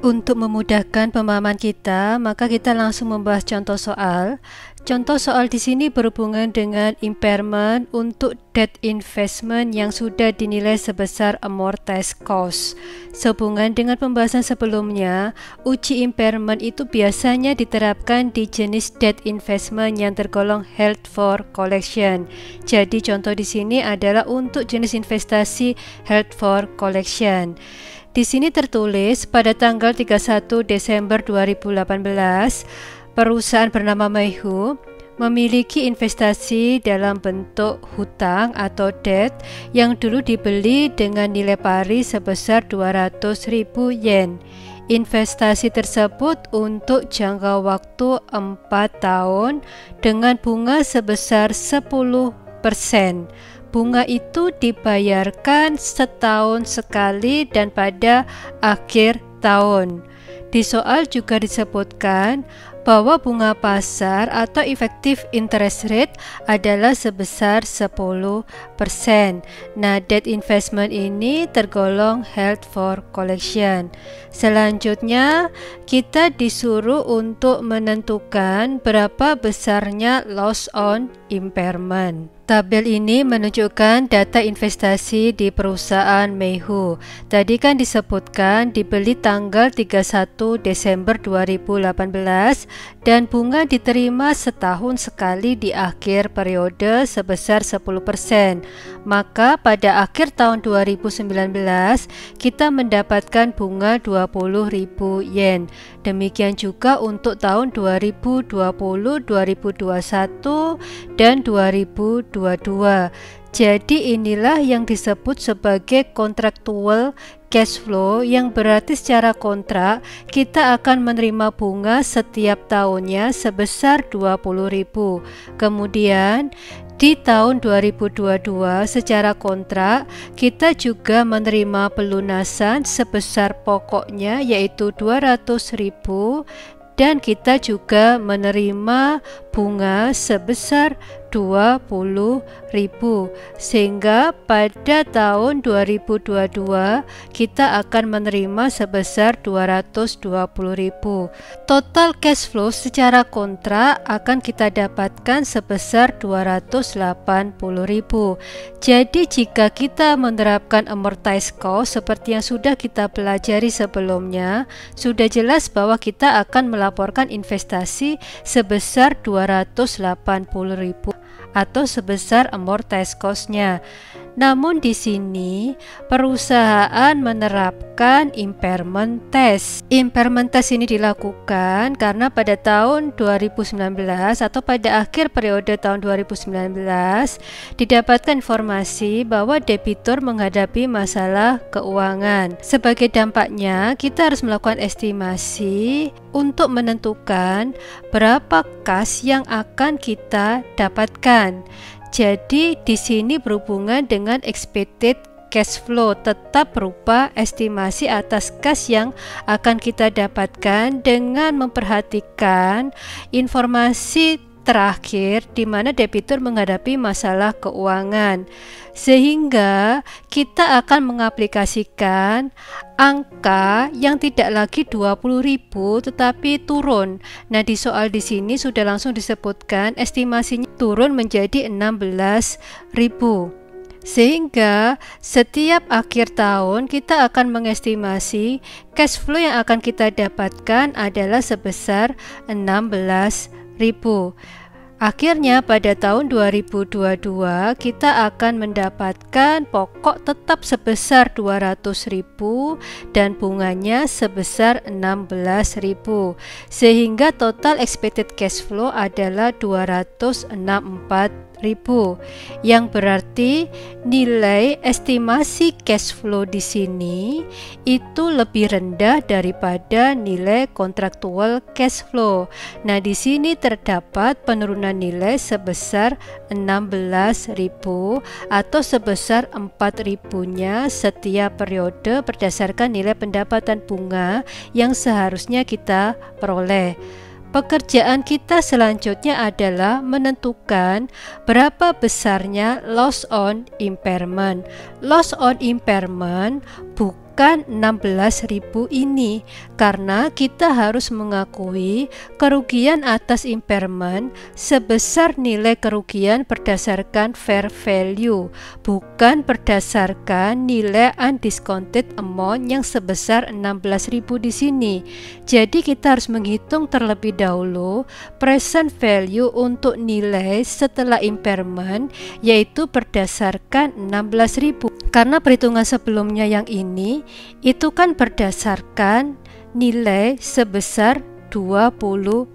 Untuk memudahkan pemahaman kita, maka kita langsung membahas contoh soal. Contoh soal di sini berhubungan dengan impairment untuk debt investment yang sudah dinilai sebesar amortized cost. Sehubungan dengan pembahasan sebelumnya, uji impairment itu biasanya diterapkan di jenis debt investment yang tergolong held for collection. Jadi contoh di sini adalah untuk jenis investasi held for collection. Di sini tertulis pada tanggal 31 Desember 2018, perusahaan bernama Meihu memiliki investasi dalam bentuk hutang atau debt yang dulu dibeli dengan nilai pari sebesar 200.000 yen. Investasi tersebut untuk jangka waktu 4 tahun dengan bunga sebesar 10%. Bunga itu dibayarkan setahun sekali dan pada akhir tahun. Di soal juga disebutkan bahwa bunga pasar atau effective interest rate adalah sebesar 10%. Nah, debt investment ini tergolong held for collection. Selanjutnya, kita disuruh untuk menentukan berapa besarnya loss on impairment. Tabel ini menunjukkan data investasi di perusahaan Meihu. Tadi kan disebutkan dibeli tanggal 31 Desember 2018 dan bunga diterima setahun sekali di akhir periode sebesar 10%. Maka pada akhir tahun 2019 kita mendapatkan bunga 20.000 yen. Demikian juga untuk tahun 2020, 2021 dan 2022. Jadi inilah yang disebut sebagai contractual cash flow, yang berarti secara kontrak kita akan menerima bunga setiap tahunnya sebesar 20.000. Kemudian di tahun 2022 secara kontrak kita juga menerima pelunasan sebesar pokoknya yaitu 200.000 dan kita juga menerima bunga sebesar 20.000, sehingga pada tahun 2022 kita akan menerima sebesar 220.000. Total cash flow secara kontrak akan kita dapatkan sebesar 280.000. Jadi jika kita menerapkan amortized cost seperti yang sudah kita pelajari sebelumnya, sudah jelas bahwa kita akan melaporkan investasi sebesar 280.000 atau sebesar amortized cost-nya. Namun di sini perusahaan menerapkan impairment test. Impairment test ini dilakukan karena pada tahun 2019 atau pada akhir periode tahun 2019 didapatkan informasi bahwa debitur menghadapi masalah keuangan. Sebagai dampaknya, kita harus melakukan estimasi untuk menentukan berapa kas yang akan kita dapatkan. Jadi di sini berhubungan dengan expected cash flow, tetap berupa estimasi atas kas yang akan kita dapatkan dengan memperhatikan informasi terakhir di mana debitur menghadapi masalah keuangan, sehingga kita akan mengaplikasikan angka yang tidak lagi 20.000 tetapi turun. Nah, di soal di sini sudah langsung disebutkan estimasinya turun menjadi 16.000. Sehingga setiap akhir tahun kita akan mengestimasi cash flow yang akan kita dapatkan adalah sebesar 16.000. Akhirnya pada tahun 2022 kita akan mendapatkan pokok tetap sebesar 200.000 dan bunganya sebesar 16.000, sehingga total expected cash flow adalah 264.000, yang berarti nilai estimasi cash flow di sini itu lebih rendah daripada nilai kontraktual cash flow. Nah, di sini terdapat penurunan nilai sebesar 16.000 atau sebesar 4.000-nya setiap periode berdasarkan nilai pendapatan bunga yang seharusnya kita peroleh. Pekerjaan kita selanjutnya adalah menentukan berapa besarnya loss on impairment. Loss on impairment bukan bukan 16.000 ini, karena kita harus mengakui kerugian atas impairment sebesar nilai kerugian berdasarkan fair value, bukan berdasarkan nilai undiscounted amount yang sebesar 16.000 di sini. Jadi kita harus menghitung terlebih dahulu present value untuk nilai setelah impairment, yaitu berdasarkan 16.000. Karena perhitungan sebelumnya yang ini itu kan berdasarkan nilai sebesar 20.000.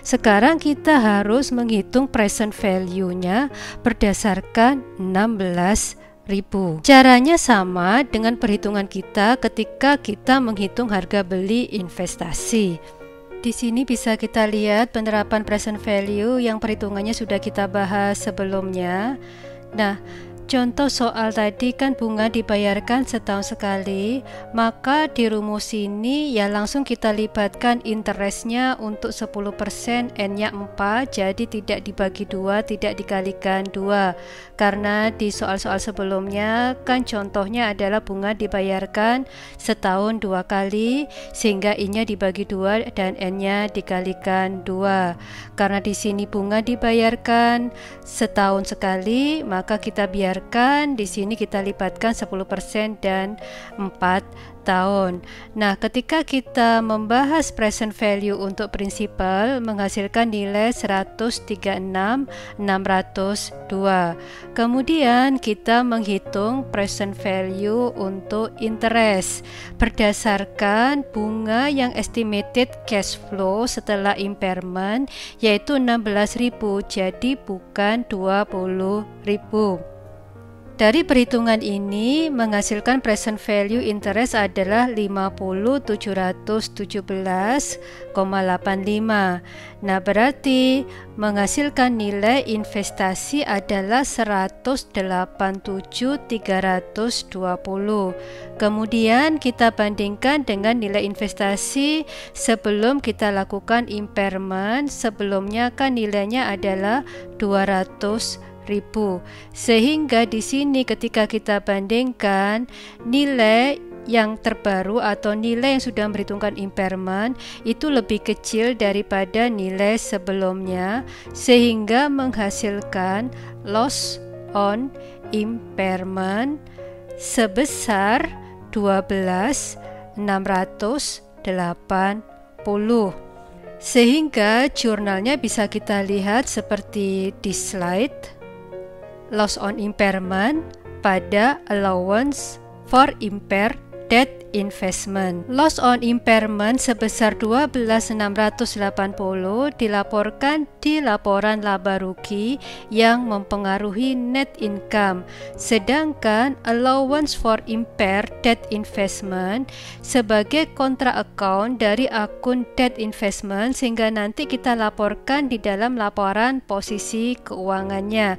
Sekarang kita harus menghitung present value-nya berdasarkan 16.000. Caranya sama dengan perhitungan kita ketika kita menghitung harga beli investasi. Di sini bisa kita lihat penerapan present value yang perhitungannya sudah kita bahas sebelumnya. Nah, contoh soal tadi kan bunga dibayarkan setahun sekali, maka di rumus ini ya langsung kita libatkan interestnya untuk 10%, N-nya 4, jadi tidak dibagi 2, tidak dikalikan 2. Karena di soal-soal sebelumnya kan contohnya adalah bunga dibayarkan setahun 2 kali, sehingga I-nya dibagi 2 dan N-nya dikalikan 2. Karena di sini bunga dibayarkan setahun sekali, maka kita biarkan di sini kita libatkan 10% dan 4 tahun. Nah, ketika kita membahas present value untuk prinsipal menghasilkan nilai 136.602. Kemudian kita menghitung present value untuk interest berdasarkan bunga yang estimated cash flow setelah impairment, yaitu 16.000, jadi bukan 20.000. Dari perhitungan ini menghasilkan present value interest adalah 50.717,85. Nah, berarti menghasilkan nilai investasi adalah 187.320. Kemudian kita bandingkan dengan nilai investasi sebelum kita lakukan impairment. Sebelumnya kan nilainya adalah 200.000. Sehingga di sini ketika kita bandingkan nilai yang terbaru atau nilai yang sudah memperhitungkan impairment itu lebih kecil daripada nilai sebelumnya, sehingga menghasilkan loss on impairment sebesar 12.680. Sehingga jurnalnya bisa kita lihat seperti di slide. Loss on impairment pada allowance for impaired debt investment. Loss on impairment sebesar 12.680 dilaporkan di laporan laba rugi yang mempengaruhi net income, sedangkan allowance for impaired debt investment sebagai kontra account dari akun debt investment, sehingga nanti kita laporkan di dalam laporan posisi keuangannya.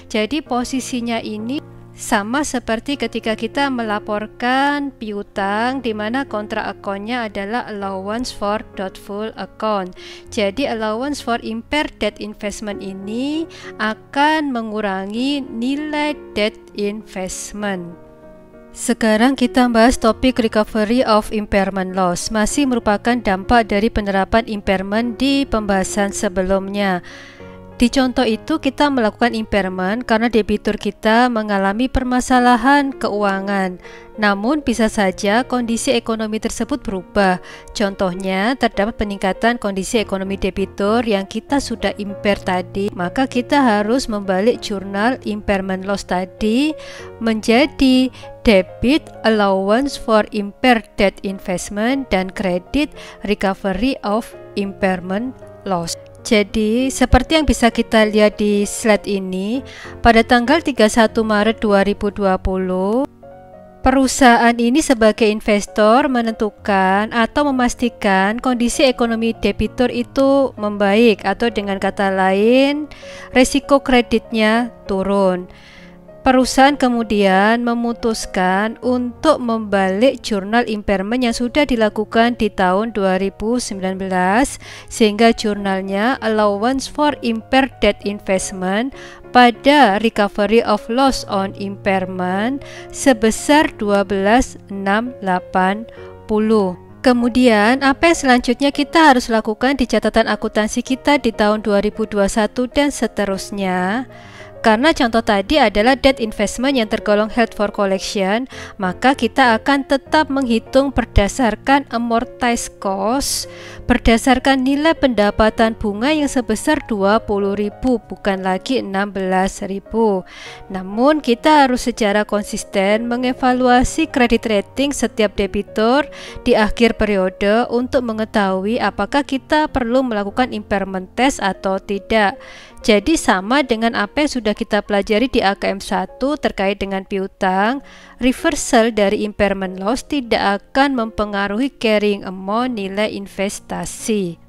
Jadi posisinya ini sama seperti ketika kita melaporkan piutang, di mana kontra akunnya adalah allowance for doubtful account. Jadi allowance for impaired debt investment ini akan mengurangi nilai debt investment. Sekarang kita bahas topik recovery of impairment loss. Masih merupakan dampak dari penerapan impairment di pembahasan sebelumnya. Di contoh itu kita melakukan impairment karena debitur kita mengalami permasalahan keuangan. Namun bisa saja kondisi ekonomi tersebut berubah. Contohnya terdapat peningkatan kondisi ekonomi debitur yang kita sudah impair tadi. Maka kita harus membalik jurnal impairment loss tadi menjadi debit allowance for impaired debt investment dan credit recovery of impairment loss. Jadi, seperti yang bisa kita lihat di slide ini, pada tanggal 31 Maret 2020, perusahaan ini sebagai investor menentukan atau memastikan kondisi ekonomi debitur itu membaik, atau dengan kata lain, resiko kreditnya turun. Perusahaan kemudian memutuskan untuk membalik jurnal impairment yang sudah dilakukan di tahun 2019 sehingga jurnalnya Allowance for Impaired Debt Investment pada Recovery of Loss on Impairment sebesar 12.680. Kemudian, apa yang selanjutnya kita harus lakukan di catatan akuntansi kita di tahun 2021 dan seterusnya? Karena contoh tadi adalah debt investment yang tergolong held for collection, maka kita akan tetap menghitung berdasarkan amortized cost, berdasarkan nilai pendapatan bunga yang sebesar 20.000, bukan lagi 16.000. Namun kita harus secara konsisten mengevaluasi kredit rating setiap debitur di akhir periode untuk mengetahui apakah kita perlu melakukan impairment test atau tidak. Jadi sama dengan apa yang sudah kita pelajari di AKM 1 terkait dengan piutang, reversal dari impairment loss tidak akan mempengaruhi carrying amount nilai investasi.